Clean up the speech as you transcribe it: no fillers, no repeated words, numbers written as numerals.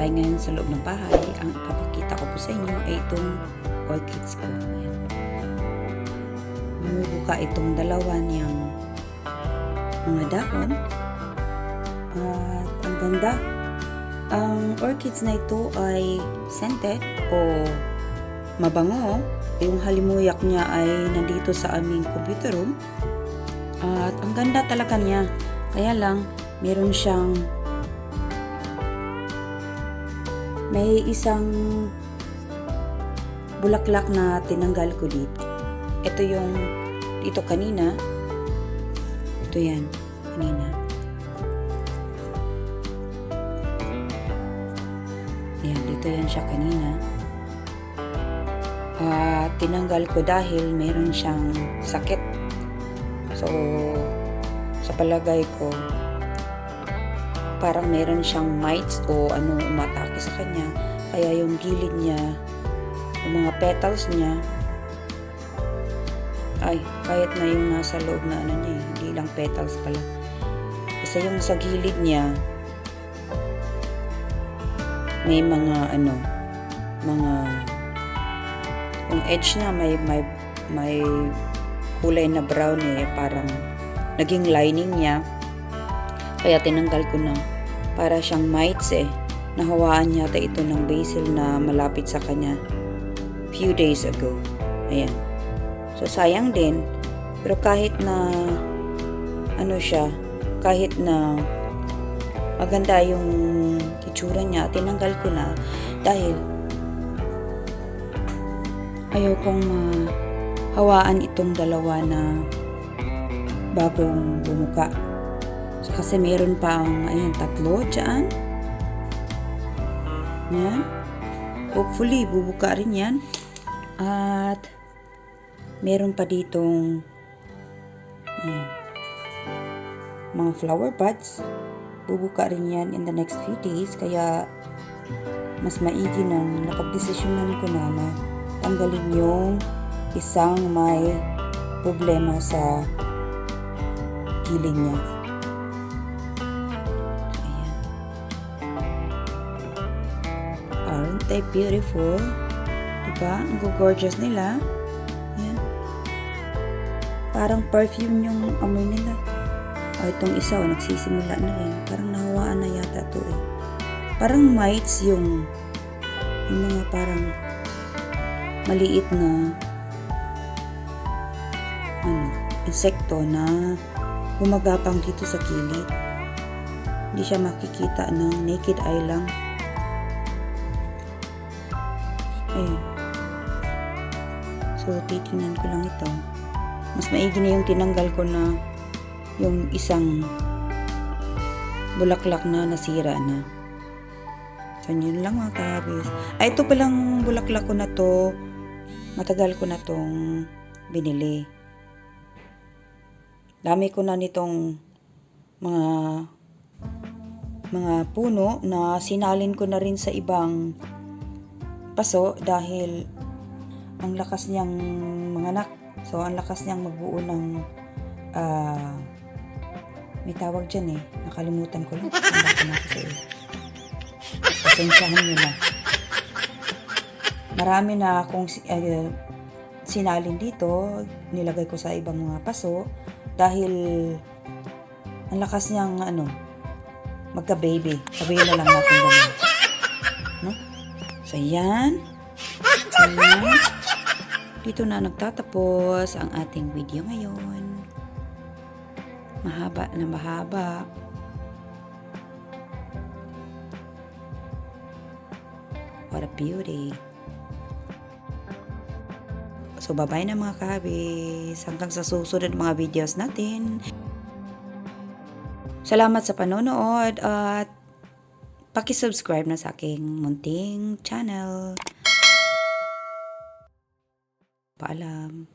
tayo ngayon sa loob ng bahay. Ang ipapakita ko po sa inyo ay itong orchids ko. Ayan. Bumubuka itong dalawa niyang mga dahon. At ang ganda. Ang orchids na ito ay scented o mabango. Yung halimuyak niya ay nandito sa aming computer room. At ang ganda talaga niya. Kaya lang, meron siyang may isang bulaklak na tinanggal ko dito. Ito yung dito kanina. Ito yan, kanina. Ayan, dito yan siya kanina. Tinanggal ko dahil meron siyang sakit. So, sa palagay ko, parang meron siyang mites o umatake sa kanya. Kaya yung gilid niya, yung mga petals niya, ay, kahit na yung nasa loob na niya, hindi lang petals pala. Kasi yung sa gilid niya, may mga yung edge na may kulay na brown parang naging lining niya. Kaya tinanggal ko na. Para siyang mites Nahawaan yata ito ng basil na malapit sa kanya few days ago. Ayan. So sayang din. Pero kahit na kahit na maganda yung itsura niya, tinanggal ko na dahil ayaw kong hawaan itong dalawa na bagong bumuka. So, kasi meron pa ang tatlo dyan. Yan. Hopefully, bubuka rin yan. At meron pa ditong mga flower buds. Bubuka rin yan in the next few days. Kaya mas maigi nang napagdesisyonan ko na tanggalin yung isang may problema sa gilid niya. Ayan. Aren't they beautiful? Diba? Ang gorgeous nila. Ayan. Parang perfume yung amoy nila. Itong isa, nagsisimula na rin. Parang nahawaan na yata ito Parang mites yung mga parang maliit na insekto na gumagapang dito sa gilid. Hindi siya makikita ng naked eye lang. Ayun. So, titingnan ko lang ito. Mas maigi na yung tinanggal ko na yung isang bulaklak na nasira na. So, yun lang mga kahabis. Ito palang bulaklak ko na to. Matagal ko na tong binili. Dami ko na nitong mga puno na sinalin ko na rin sa ibang paso dahil ang lakas niyang manganak. So, ang lakas niyang magbuo ng may tawag dyan nakalimutan ko lang. Tanda ko na kasi pasensyahan nyo na. Marami na akong sinalin dito, nilagay ko sa ibang mga paso dahil ang lakas niyang magka-baby. Sabihin na lang natin ganun. No? So, yan. Dito na nagtatapos ang ating video ngayon. Mahaba na mahaba. What a beauty. So, bye-bye na mga kahabis. Hanggang sa susunod mga videos natin. Salamat sa panonood at paki-subscribe na sa aking munting channel. Paalam.